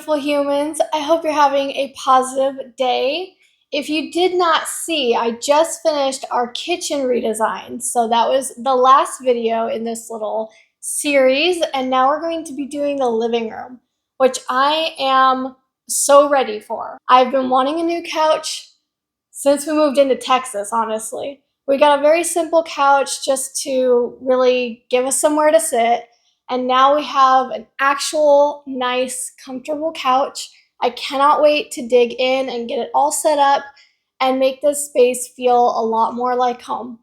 beautiful humans. I hope you're having a positive day. If you did not see, I just finished our kitchen redesign. So that was the last video in this little series, and now we're going to be doing the living room, which I am so ready for. I've been wanting a new couch since we moved into Texas, honestly. We got a very simple couch just to really give us somewhere to sit. And now we have an actual nice, comfortable couch. I cannot wait to dig in and get it all set up and make this space feel a lot more like home.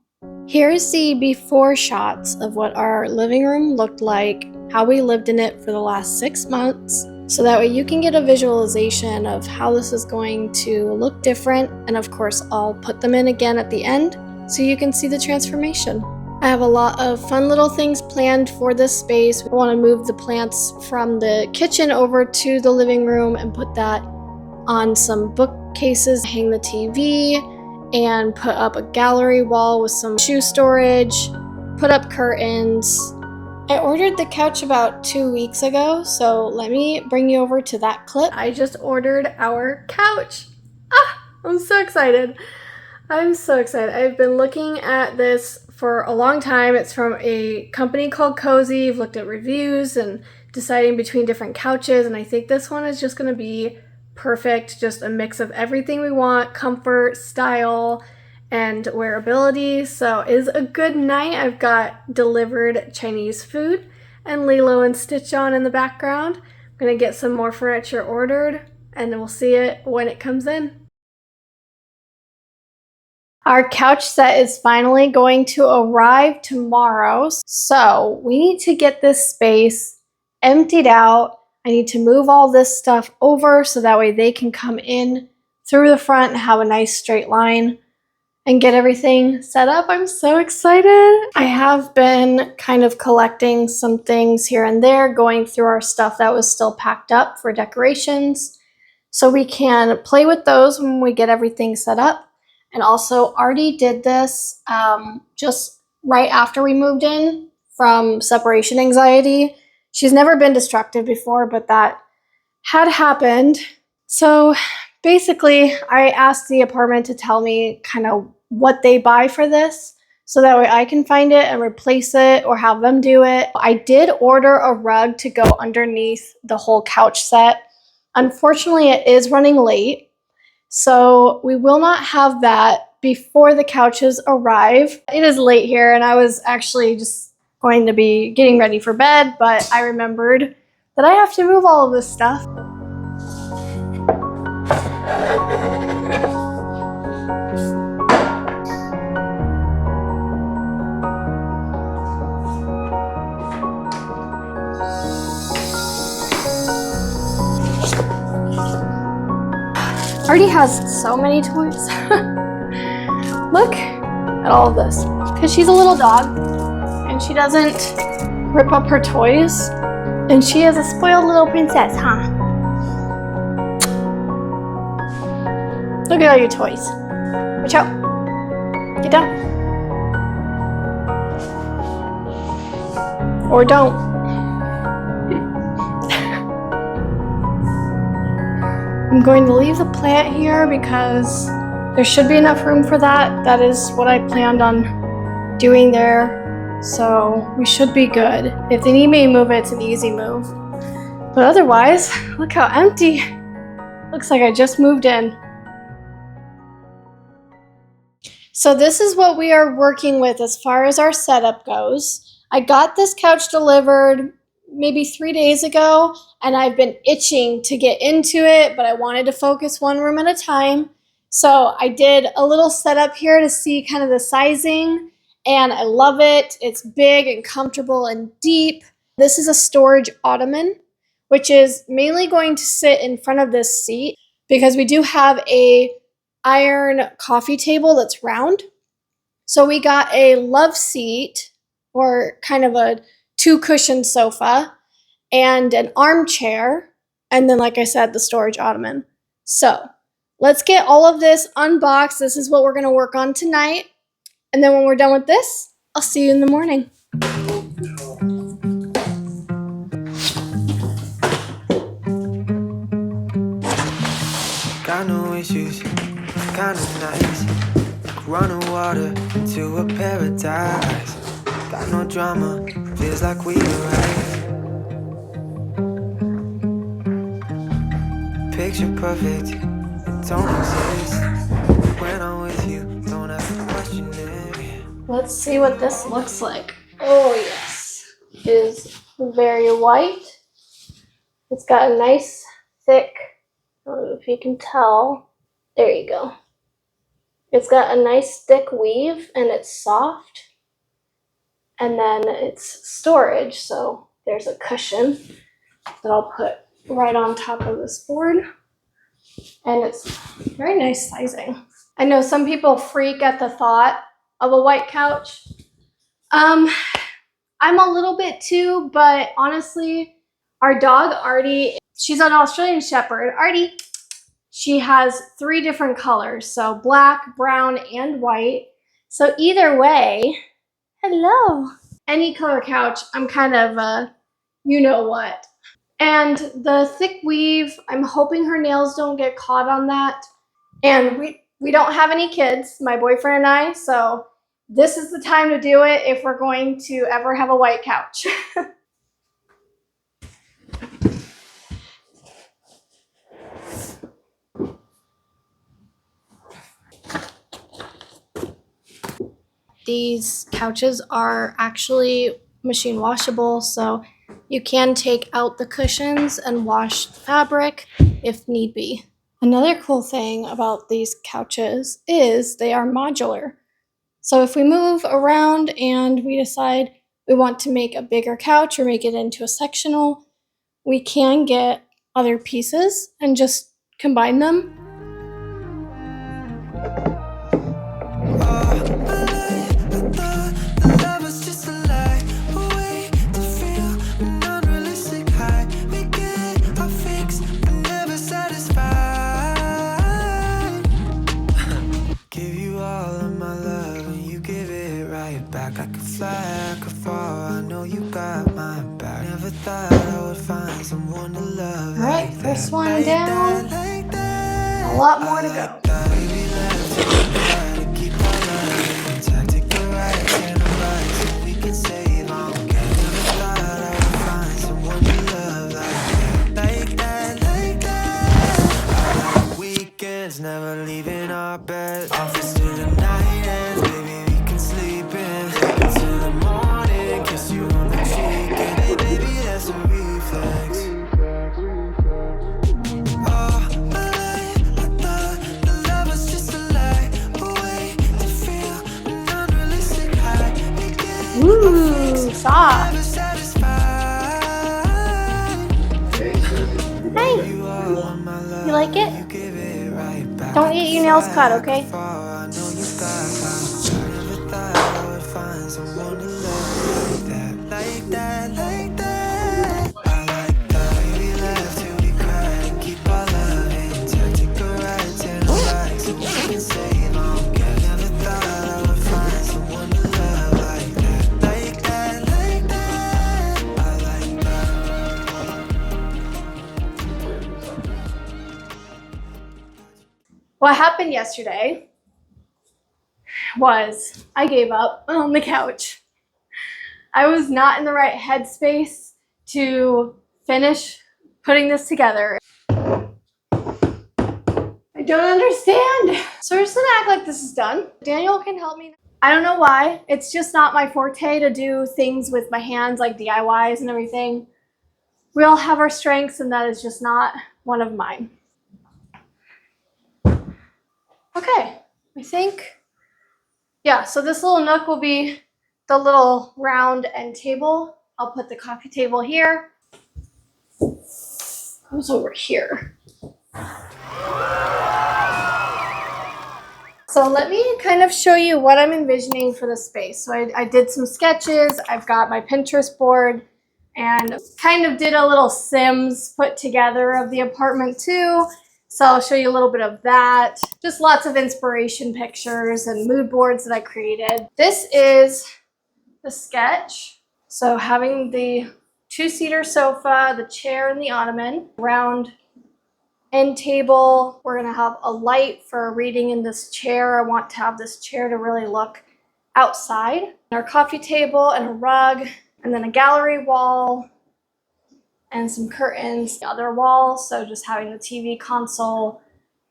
Here's the before shots of what our living room looked like, how we lived in it for the last 6 months, so that way you can get a visualization of how this is going to look different. And of course, I'll put them in again at the end so you can see the transformation. I have a lot of fun little things planned for this space. We want to move the plants from the kitchen over to the living room and put that on some bookcases, hang the TV, and put up a gallery wall with some shoe storage, put up curtains. I ordered the couch about 2 weeks ago, so let me bring you over to that clip. I just ordered our couch. I'm so excited. I'm so excited. I've been looking at this for a long time. It's from a company called Cozy. I've looked at reviews and deciding between different couches, and I think this one is just going to be perfect. Just a mix of everything we want: comfort, style, and wearability. So it is a good night. I've got delivered Chinese food and Lilo and Stitch on in the background. I'm going to get some more furniture ordered, and then we'll see it when it comes in. Our couch set is finally going to arrive tomorrow, so we need to get this space emptied out. I need to move all this stuff over so that way they can come in through the front and have a nice straight line and get everything set up. I'm so excited. I have been kind of collecting some things here and there, going through our stuff that was still packed up for decorations, so we can play with those when we get everything set up. And also already did this just right after we moved in from separation anxiety. She's never been destructive before, but that had happened. So basically, I asked the apartment to tell me kind of what they buy for this, so that way I can find it and replace it or have them do it. I did order a rug to go underneath the whole couch set. Unfortunately, it is running late, so we will not have that before the couches arrive. It is late here, and I was actually just going to be getting ready for bed, but I remembered that I have to move all of this stuff. Already has so many toys. Look at all of this, because she's a little dog and she doesn't rip up her toys, and she is a spoiled little princess, huh? Look at all your toys. Watch out. Get down. Or don't. I'm going to leave the plant here because there should be enough room for that. That is what I planned on doing there. So we should be good. If they need me to move it, it's an easy move. But otherwise, look how empty. Looks like I just moved in. So this is what we are working with as far as our setup goes. I got this couch delivered maybe 3 days ago, and I've been itching to get into it, but I wanted to focus one room at a time. So I did a little setup here to see kind of the sizing, and I love it. It's big and comfortable and deep. This is a storage ottoman, which is mainly going to sit in front of this seat because we do have a iron coffee table that's round. So we got a love seat, or kind of a 2-cushion sofa, and an armchair, and then, like I said, the storage ottoman. So let's get all of this unboxed. This is what we're going to work on tonight. And then when we're done with this, I'll see you in the morning. Got no issues, kinda nice. Like running water into a paradise. Got no drama, feels like we were right. Picture perfect, it don't exist. When I'm with you, don't have to question it. Let's see what this looks like. Oh yes, it is very white. It's got a nice thick, I don't know if you can tell. There you go. It's got a nice thick weave and it's soft. And then it's storage, so there's a cushion that I'll put right on top of this board. And it's very nice sizing. I know some people freak at the thought of a white couch. I'm a little bit too, but honestly, our dog Artie, she's an Australian Shepherd. Artie, she has 3 different colors, so black, brown, and white. So either way, hello. Any color couch, I'm kind of you know what. And the thick weave, I'm hoping her nails don't get caught on that. And we don't have any kids, my boyfriend and I, so this is the time to do it if we're going to ever have a white couch. These couches are actually machine washable, so you can take out the cushions and wash the fabric if need be. Another cool thing about these couches is they are modular. So if we move around and we decide we want to make a bigger couch or make it into a sectional, we can get other pieces and just combine them. Alright, first one down. A lot more to go. Never leaving our bed. Office to the night ends, baby, we can sleep in. Till the morning, kiss you on the cheek. And hey, baby, that's a reflex. Oh, my life, I thought the love was just a lie. A way to feel an unrealistic high. Ooh, soft. Hey, you like it? Don't get your nails cut, okay? What happened yesterday was I gave up on the couch. I was not in the right headspace to finish putting this together. I don't understand. So we're just gonna act like this is done. Daniel can help me. I don't know why. It's just not my forte to do things with my hands like DIYs and everything. We all have our strengths and that is just not one of mine. Okay, I think, yeah, so this little nook will be the little round end table. I'll put the coffee table here. Who's over here? So let me kind of show you what I'm envisioning for the space. So I did some sketches. I've got my Pinterest board and kind of did a little Sims put together of the apartment too. So I'll show you a little bit of that. Just lots of inspiration pictures and mood boards that I created. This is the sketch. So having the 2-seater sofa, the chair and the ottoman, round end table. We're gonna have a light for reading in this chair. I want to have this chair to really look outside. Our coffee table and a rug, and then a gallery wall and some curtains. The other wall, so just having the TV console,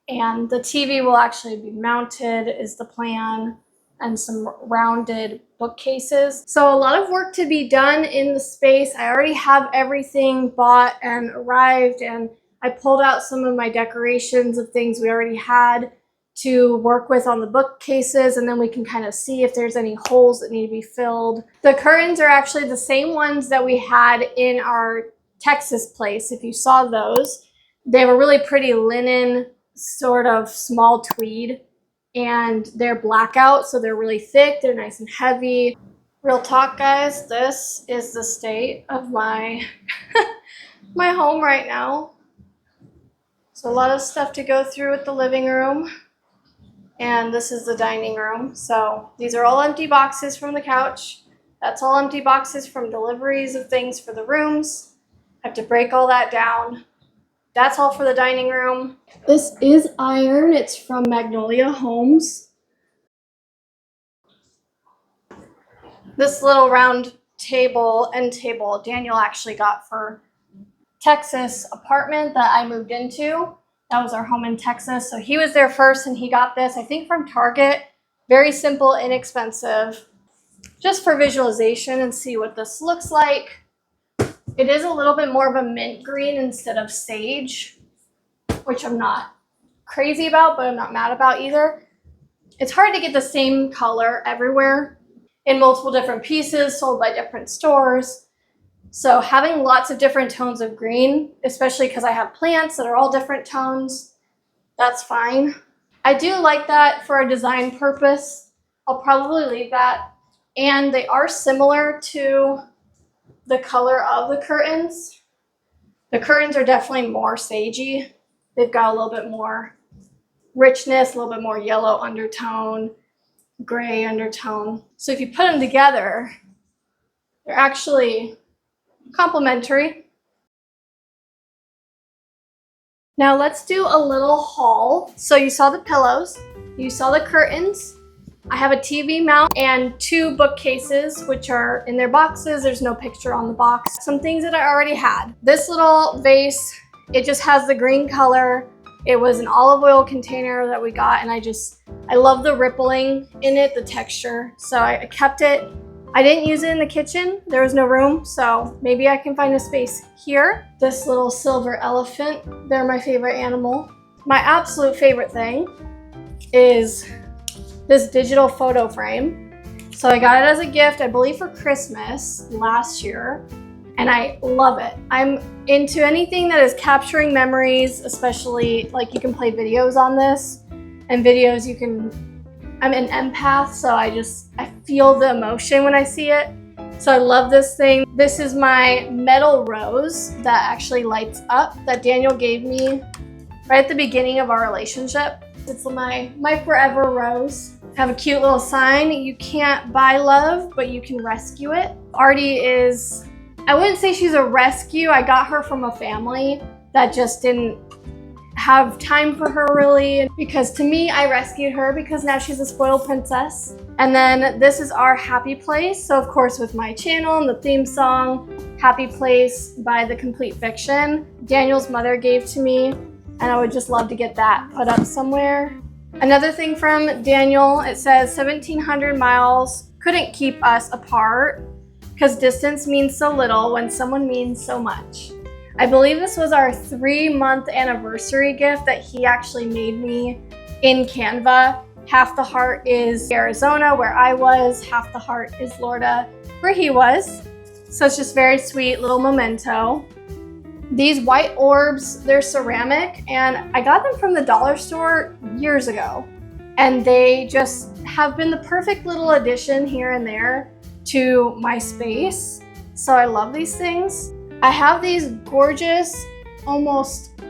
and the TV will actually be mounted is the plan, and some rounded bookcases. So a lot of work to be done in the space. I already have everything bought and arrived, and I pulled out some of my decorations of things we already had to work with on the bookcases, and then we can kind of see if there's any holes that need to be filled. The curtains are actually the same ones that we had in our Texas place, if you saw those. They have a really pretty linen, sort of small tweed, and they're blackout, so they're really thick, they're nice and heavy. Real talk, guys, this is the state of my my home right now. So a lot of stuff to go through with the living room, and this is the dining room. So these are all empty boxes from the couch. That's all empty boxes from deliveries of things for the rooms. I have to break all that down. That's all for the dining room. This is iron. It's from Magnolia Homes. This little round table, end table, Daniel actually got for Texas apartment that I moved into. That was our home in Texas. So he was there first and he got this, I think from Target. Very simple, inexpensive, just for visualization and see what this looks like. It is a little bit more of a mint green instead of sage, which I'm not crazy about, but I'm not mad about either. It's hard to get the same color everywhere in multiple different pieces sold by different stores. So having lots of different tones of green, especially because I have plants that are all different tones, that's fine. I do like that for a design purpose. I'll probably leave that. And they are similar to the color of the curtains. The curtains are definitely more sagey. They've got a little bit more richness, a little bit more yellow undertone, gray undertone. So if you put them together, they're actually complementary. Now let's do a little haul. So you saw the pillows, you saw the curtains. I have a TV mount and 2 bookcases, which are in their boxes. There's no picture on the box. Some things that I already had. This little vase, it just has the green color. It was an olive oil container that we got, and I love the rippling in it, the texture. So I kept it. I didn't use it in the kitchen. There was no room, so maybe I can find a space here. This little silver elephant, they're my favorite animal. My absolute favorite thing is this digital photo frame. So I got it as a gift, I believe for Christmas last year, and I love it. I'm into anything that is capturing memories, especially like you can play videos on this, and videos I'm an empath, so I feel the emotion when I see it. So I love this thing. This is my metal rose that actually lights up that Daniel gave me right at the beginning of our relationship. It's my forever rose. I have a cute little sign. You can't buy love, but you can rescue it. Artie is, I wouldn't say she's a rescue. I got her from a family that just didn't have time for her really, because to me, I rescued her because now she's a spoiled princess. And then this is our happy place. So of course with my channel and the theme song, Happy Place by The Complete Fiction, Daniel's mother gave to me, and I would just love to get that put up somewhere. Another thing from Daniel, it says 1,700 miles couldn't keep us apart because distance means so little when someone means so much. I believe this was our 3-month anniversary gift that he actually made me in Canva. Half the heart is Arizona, where I was. Half the heart is Florida, where he was. So it's just very sweet little memento. These white orbs, they're ceramic, and I got them from the dollar store years ago. And they just have been the perfect little addition here and there to my space. So I love these things. I have these gorgeous, almost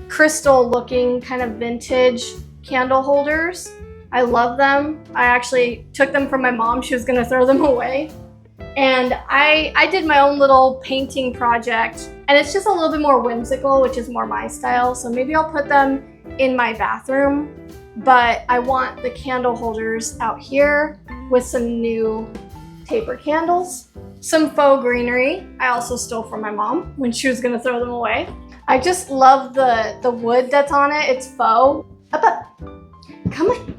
crystal looking kind of vintage candle holders. I love them. I actually took them from my mom. She was gonna throw them away. And I did my own little painting project, and it's just a little bit more whimsical, which is more my style. So maybe I'll put them in my bathroom, but I want the candle holders out here with some new taper candles. Some faux greenery I also stole from my mom when she was gonna throw them away. I just love the wood that's on it. It's faux. Up. Come on.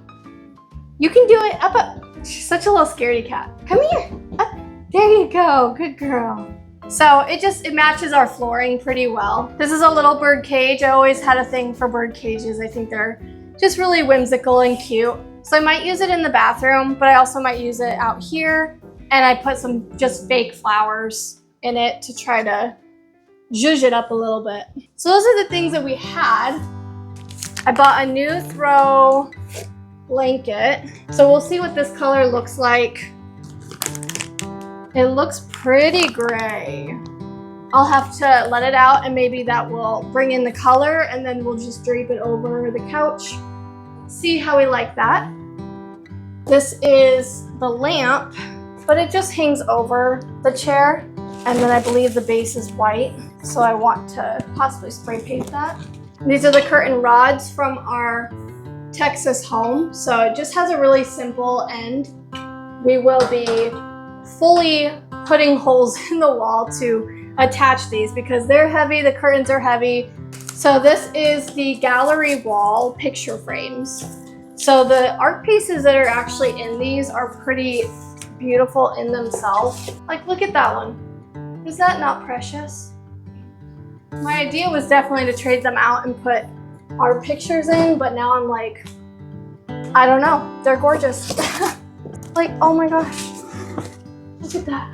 You can do it. Up. She's such a little scaredy cat. Come here. Up. There you go. Good girl. So it matches our flooring pretty well. This is a little bird cage. I always had a thing for bird cages. I think they're just really whimsical and cute. So I might use it in the bathroom, but I also might use it out here. And I put some just fake flowers in it to try to zhuzh it up a little bit. So those are the things that we had. I bought a new throw blanket. So we'll see what this color looks like. It looks pretty gray. I'll have to let it out and maybe that will bring in the color, and then we'll just drape it over the couch. See how we like that. This is the lamp, but it just hangs over the chair. And then I believe the base is white, so I want to possibly spray paint that. These are the curtain rods from our Texas home. So it just has a really simple end. We will be fully putting holes in the wall to attach these because they're heavy, the curtains are heavy. So this is the gallery wall picture frames. So the art pieces that are actually in these are pretty beautiful in themselves. Like, look at that one. Is that not precious? My idea was definitely to trade them out and put our pictures in, but now I'm like, I don't know, they're gorgeous. Like, oh my gosh. Look at that.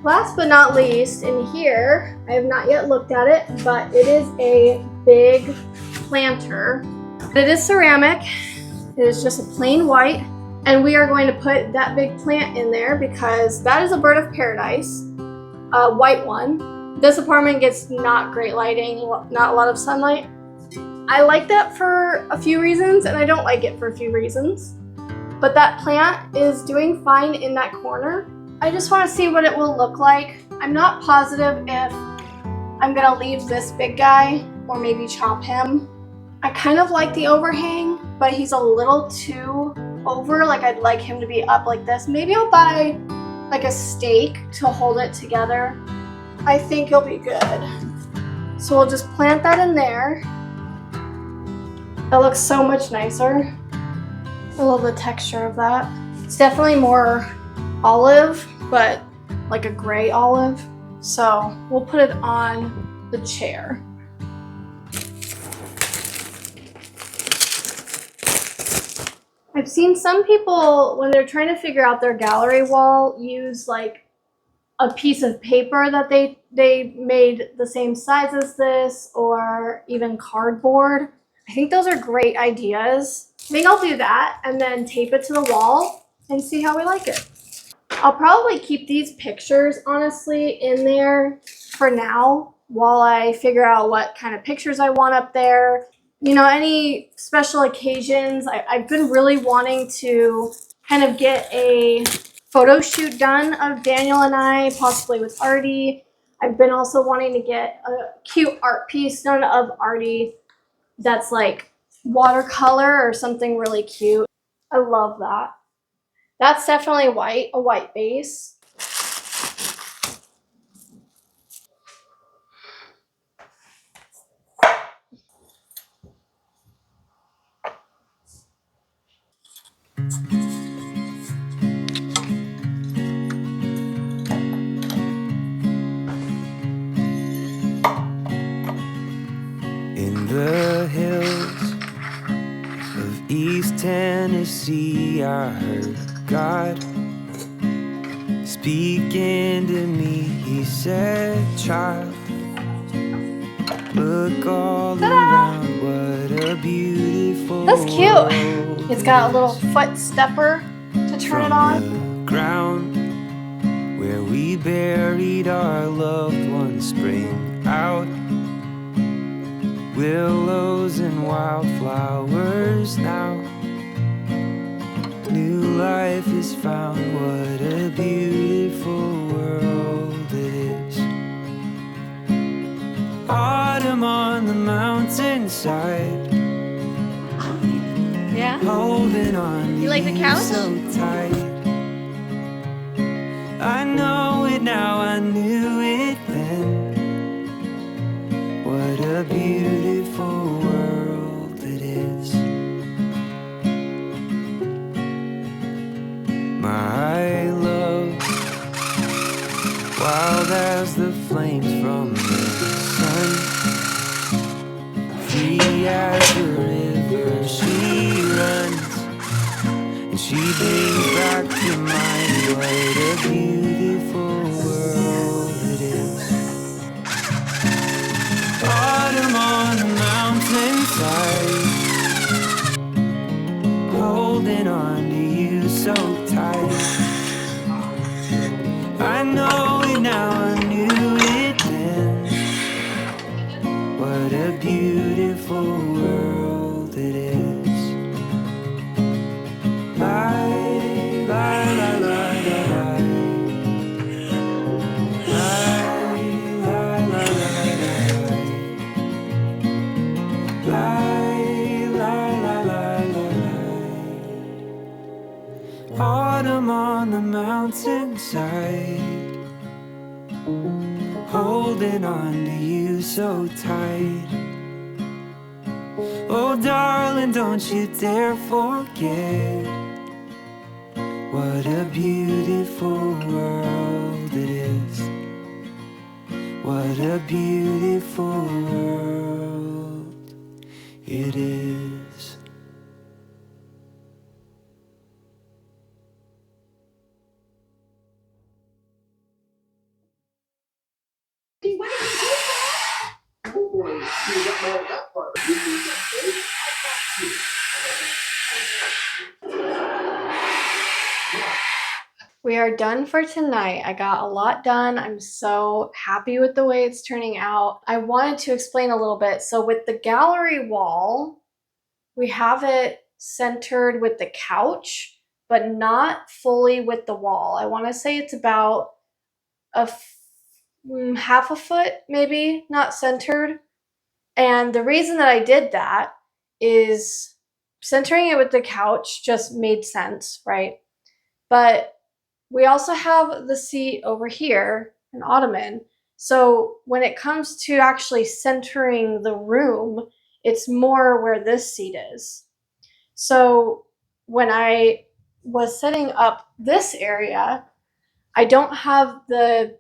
Last but not least, in here, I have not yet looked at it, but it is a big planter. It is ceramic. It is just a plain white, and we are going to put that big plant in there because that is a bird of paradise, a white one. This apartment gets not great lighting, not a lot of sunlight. I like that for a few reasons, and I don't like it for a few reasons. But that plant is doing fine in that corner. I just want to see what it will look like. I'm not positive if I'm gonna leave this big guy or maybe chop him. I kind of like the overhang, but he's a little too over. Like, I'd like him to be up like this. Maybe I'll buy like a stake to hold it together. I think he'll be good. So we'll just plant that in there. That looks so much nicer. I love the texture of that. It's definitely more olive, but like a gray olive. So we'll put it on the chair. I've seen some people, when they're trying to figure out their gallery wall, use like a piece of paper that they made the same size as this, or even cardboard. I think those are great ideas. I think I'll do that and then tape it to the wall and see how we like it. I'll probably keep these pictures, honestly, in there for now while I figure out what kind of pictures I want up there. You know, any special occasions. I've been really wanting to kind of get a photo shoot done of Daniel and I, possibly with Artie. I've been also wanting to get a cute art piece done of Artie that's like watercolor or something really cute. I love that. That's definitely white, a white base. In the hills of East Tennessee, I heard God speaking to me. He said, child, look all around, what a beautiful That's cute. world. It's got a little foot stepper to turn it on. From the ground where we buried our loved ones spring out. Willows and wildflowers now. New life just found what a beautiful world it is. Autumn on the mountainside. Yeah? Holding on. You like the couch? So tight. I know it now, I knew it then. What a beautiful world it is. My love, wild as the flames from the sun, free as the river she runs, and she brings back to mind what a beautiful world it is. Autumn on the mountainside, holding on to you so tight. I know it now, I knew it then. What a beautiful world it is. Lie, lie, lie, lie, lie. Lie, lie, lie, lie, lie. Lie, lie, lie, lie, lie. Autumn on the mountainside, holding on to you so tight. Oh darling, don't you dare forget what a beautiful world it is. What a beautiful world it is. We are done for tonight. I got a lot done. I'm so happy with the way it's turning out. I wanted to explain a little bit. So with the gallery wall, we have it centered with the couch, but not fully with the wall. I want to say it's about half a foot, maybe, not centered. And the reason that I did that is centering it with the couch just made sense, right? But we also have the seat over here, an ottoman. So when it comes to actually centering the room, it's more where this seat is. So when I was setting up this area, I don't have the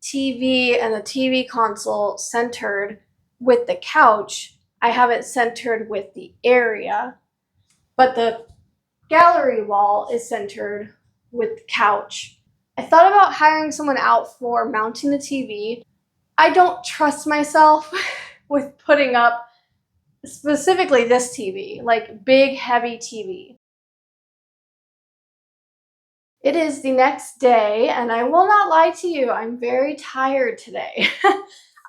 TV and the TV console centered with the couch. I have it centered with the area, but the gallery wall is centered with the couch. I thought about hiring someone out for mounting the TV. I don't trust myself with putting up specifically this TV, like big, heavy TV. It is the next day, and I will not lie to you, I'm very tired today.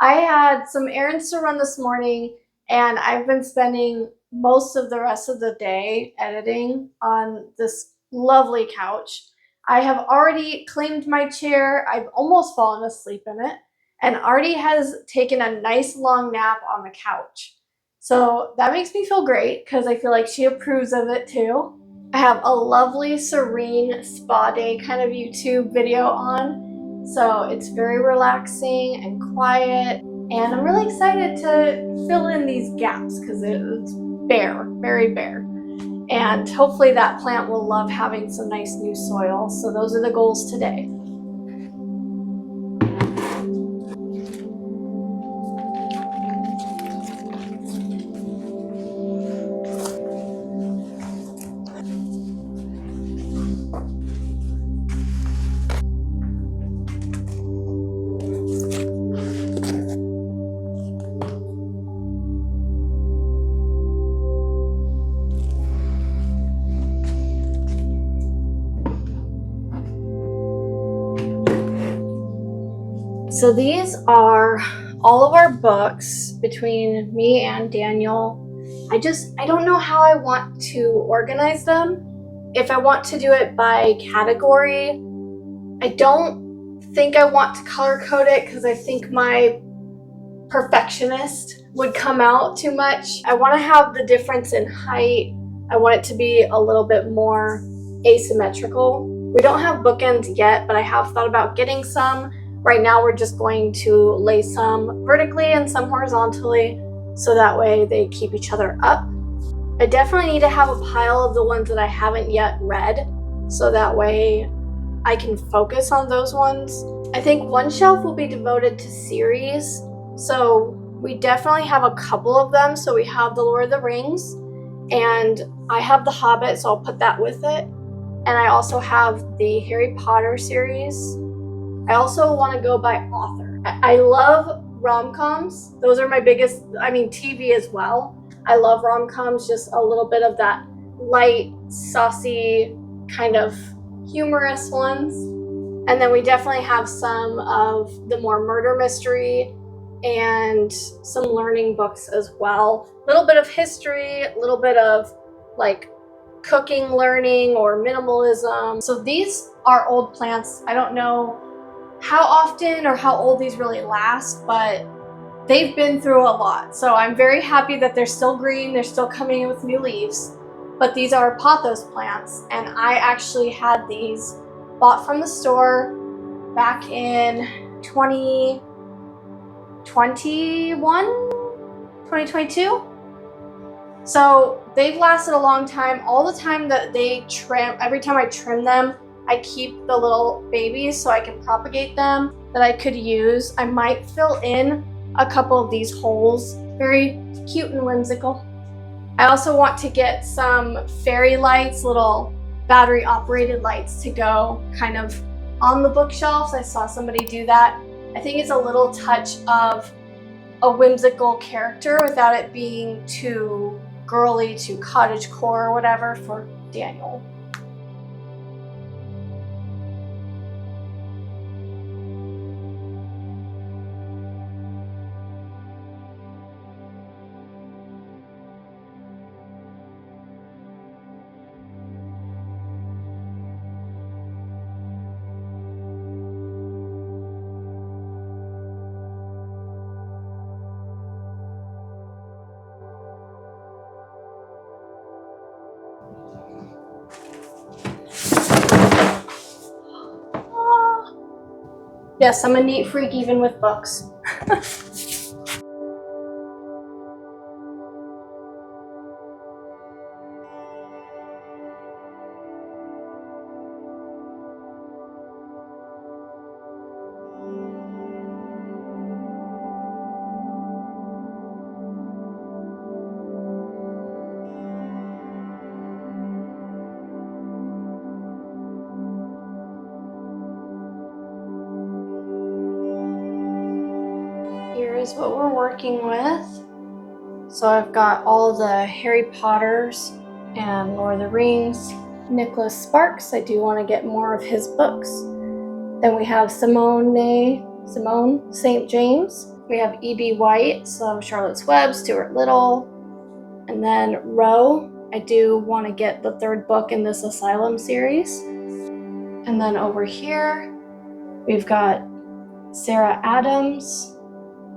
I had some errands to run this morning, and I've been spending most of the rest of the day editing on this lovely couch. I have already cleaned my chair. I've almost fallen asleep in it, and Artie has taken a nice long nap on the couch. So that makes me feel great because I feel like she approves of it too. I have a lovely, serene spa day kind of YouTube video on. So it's very relaxing and quiet. And I'm really excited to fill in these gaps because it's bare, very bare. And hopefully that plant will love having some nice new soil. So those are the goals today. So these are all of our books between me and Daniel. I don't know how I want to organize them. if I want to do it by category, I don't think I want to color code it because I think my perfectionist would come out too much. I want to have the difference in height. I want it to be a little bit more asymmetrical. We don't have bookends yet, but I have thought about getting some. Right now we're just going to lay some vertically and some horizontally so that way they keep each other up. I definitely need to have a pile of the ones that I haven't yet read so that way I can focus on those ones. I think one shelf will be devoted to series. So we definitely have a couple of them. So we have the Lord of the Rings and I have the Hobbit, so I'll put that with it. And I also have the Harry Potter series. I also want to go by author. I love rom-coms. Those are my biggest, TV as well. I love rom-coms, just a little bit of that light, saucy, kind of humorous ones. And then we definitely have some of the more murder mystery and some learning books as well. A little bit of history, a little bit of like cooking learning or minimalism. So these are old plants. I don't know how often or how old these really last, but they've been through a lot. So I'm very happy that they're still green. They're still coming in with new leaves. But these are pothos plants, and I actually had these bought from the store back in 2022. So they've lasted a long time. All the time that they trim, every time I trim them, I keep the little babies so I can propagate them that I could use. I might fill in a couple of these holes. Very cute and whimsical. I also want to get some fairy lights, little battery operated lights to go kind of on the bookshelves. I saw somebody do that. I think it's a little touch of a whimsical character without it being too girly, too cottagecore or whatever for Daniel. Yes, I'm a neat freak even with books. Here is what we're working with. So I've got all the Harry Potters and Lord of the Rings. Nicholas Sparks, I do want to get more of his books. Then we have Simone St. James. We have E.B. White, so Charlotte's Web, Stewart Little. And then Roe, I do want to get the third book in this Asylum series. And then over here, we've got Sarah Adams,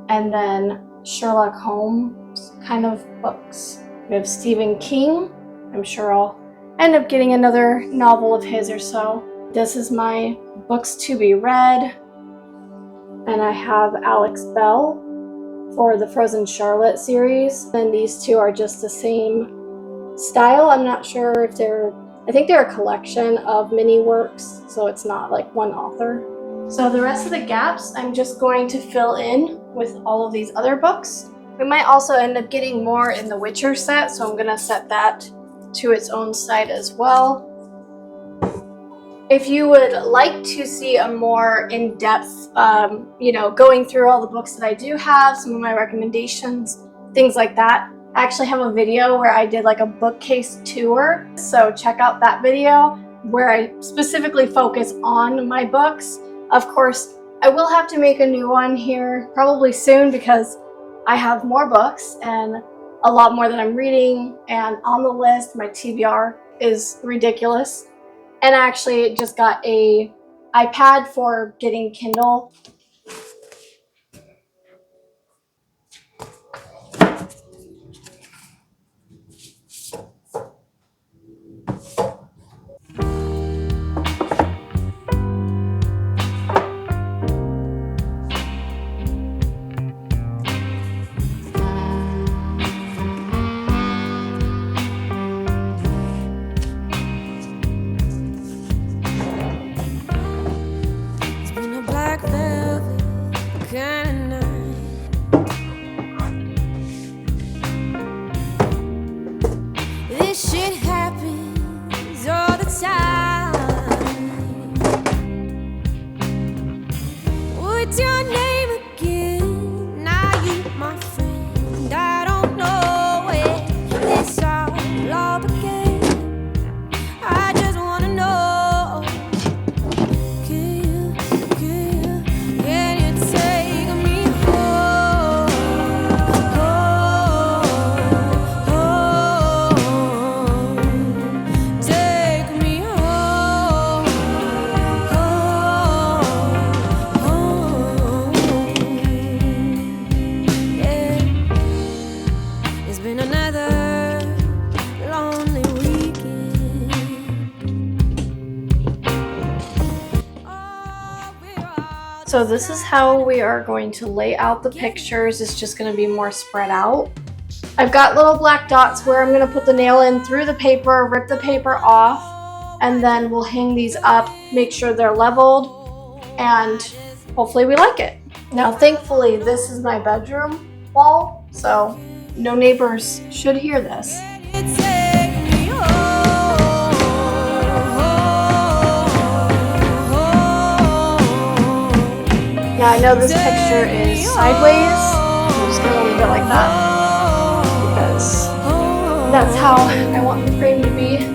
and then Sherlock Holmes kind of books. We have Stephen King. I'm sure I'll end up getting another novel of his or so. This is my books to be read. And I have Alex Bell for the Frozen Charlotte series. And these two are just the same style. I'm not sure if I think they're a collection of mini works, so it's not like one author. So the rest of the gaps, I'm just going to fill in with all of these other books. We might also end up getting more in the Witcher set, so I'm gonna set that to its own side as well. If you would like to see a more in-depth, going through all the books that I do have, some of my recommendations, things like that, I actually have a video where I did like a bookcase tour. So check out that video where I specifically focus on my books. Of course, I will have to make a new one here probably soon because I have more books and a lot more that I'm reading and on the list. My TBR is ridiculous. And I actually just got a iPad for getting Kindle. This shit happens all the time. What's your name again? Now you my friend. I don't know where this all began. I just wanna know, can you take me home? Take me home. Yeah. It's been another lonely weekend. So this is how we are going to lay out the pictures. It's just going to be more spread out. I've got little black dots where I'm going to put the nail in through the paper, rip the paper off, and then we'll hang these up, make sure they're leveled, and hopefully we like it. Now thankfully this is my bedroom wall, so no neighbors should hear this. Now I know this picture is sideways, I'm just going to leave it like that because that's how I want the frame to be.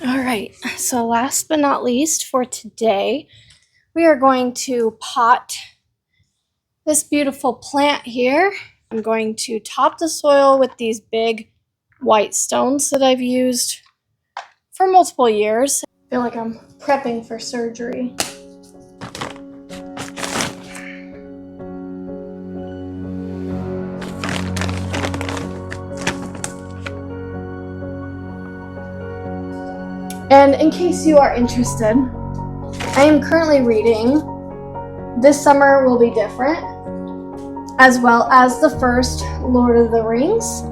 Alright, so last but not least for today, we are going to pot this beautiful plant here. I'm going to top the soil with these big white stones that I've used for multiple years. I feel like I'm prepping for surgery. And in case you are interested, I am currently reading This Summer Will Be Different, as well as the first Lord of the Rings.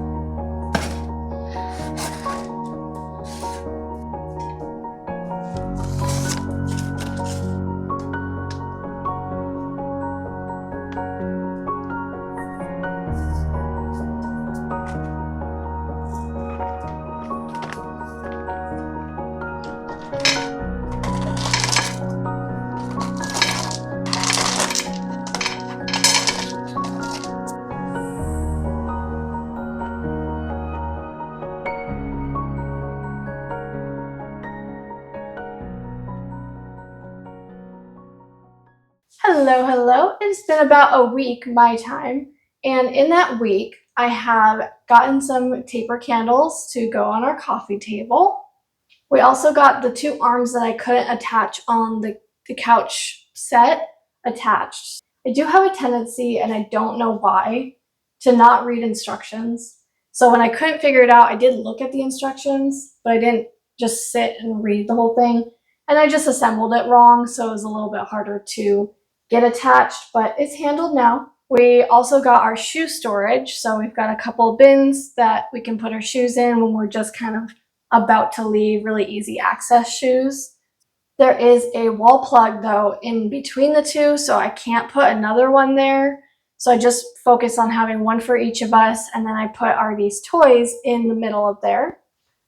Hello. It's been about a week my time, and in that week I have gotten some taper candles to go on our coffee table. We also got the two arms that I couldn't attach on the couch set attached. I do have a tendency, and I don't know why, to not read instructions. So when I couldn't figure it out, I did look at the instructions, but I didn't just sit and read the whole thing. And I just assembled it wrong, so it was a little bit harder to get attached, but it's handled now. We also got our shoe storage, so we've got a couple of bins that we can put our shoes in when we're just kind of about to leave, really easy access shoes. There is a wall plug though in between the two, so I can't put another one there. So I just focus on having one for each of us, and then I put RV's toys in the middle of there.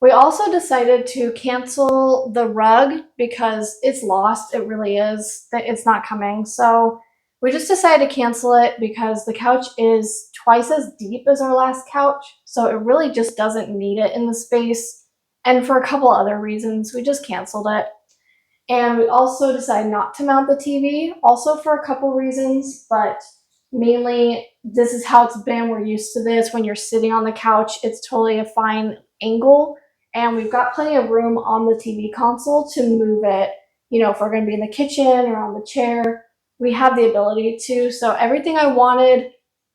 We also decided to cancel the rug because it's lost. It really is. It's not coming. So we just decided to cancel it because the couch is twice as deep as our last couch. So it really just doesn't need it in the space. And for a couple other reasons, we just canceled it. And we also decided not to mount the TV, also for a couple reasons, but mainly this is how it's been. We're used to this. When you're sitting on the couch, it's totally a fine angle. And we've got plenty of room on the TV console to move it. You know, if we're going to be in the kitchen or on the chair, we have the ability to. So everything I wanted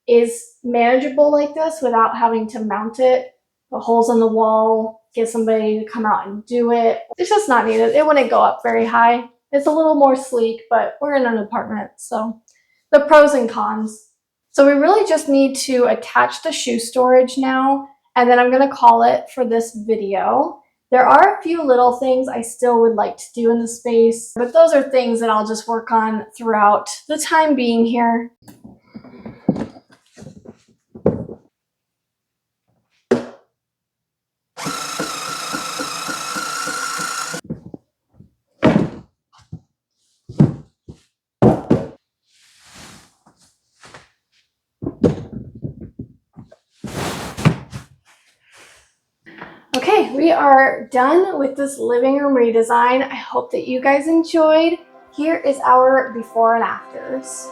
is manageable like this without having to mount it. Put holes in the wall, get somebody to come out and do it. It's just not needed. It wouldn't go up very high. It's a little more sleek, but we're in an apartment, so the pros and cons. So we really just need to attach the shoe storage now, and then I'm going to call it for this video. There are a few little things I still would like to do in the space, but those are things that I'll just work on throughout the time being here. Okay, we are done with this living room redesign. I hope that you guys enjoyed. Here is our before and afters.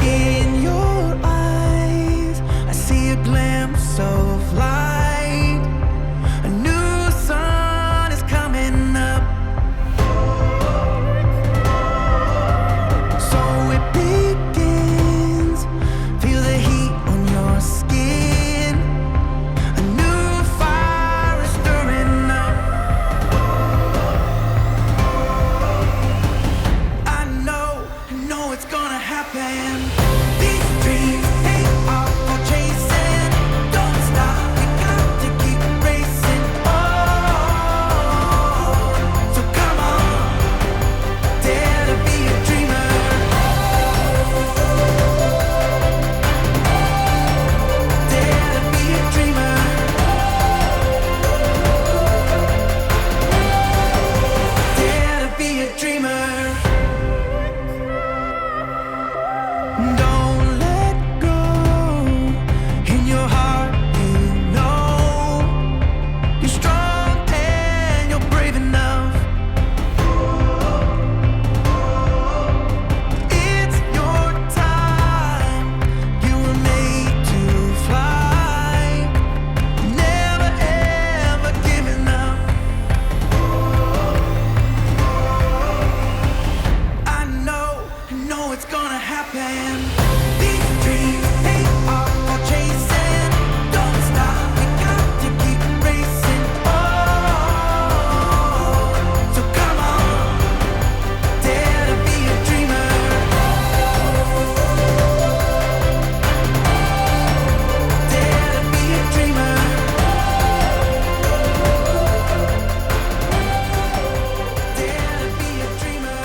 In your eyes, I see a glimpse of light. A new sun is coming up. So it begins. Feel the heat on your skin. A new fire is stirring up. I know it's gonna happen. These dreams, they are for chasing. Don't stop, we got to keep racing on. So come on, dare to be a dreamer. Dare to be a dreamer. Dare to be a dreamer. Don't let go. In your heart, you know you're strong and you're brave enough. It's your time. You were made to fly. Never ever giving up. I know it's gonna happen. These dreams, they are for chasing. Don't stop, we got to keep racing on. So come on, dare to be a dreamer. Dare to be a dreamer. Dare to be a dreamer.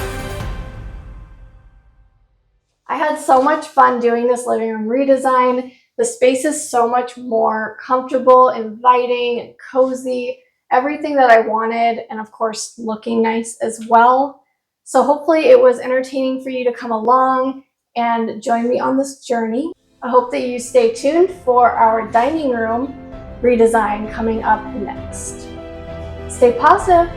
I had so much fun doing this living room redesign. The space is so much more comfortable, inviting, and cozy. Everything that I wanted, and of course looking nice as well. So hopefully it was entertaining for you to come along and join me on this journey. I hope that you stay tuned for our dining room redesign coming up next. Stay positive.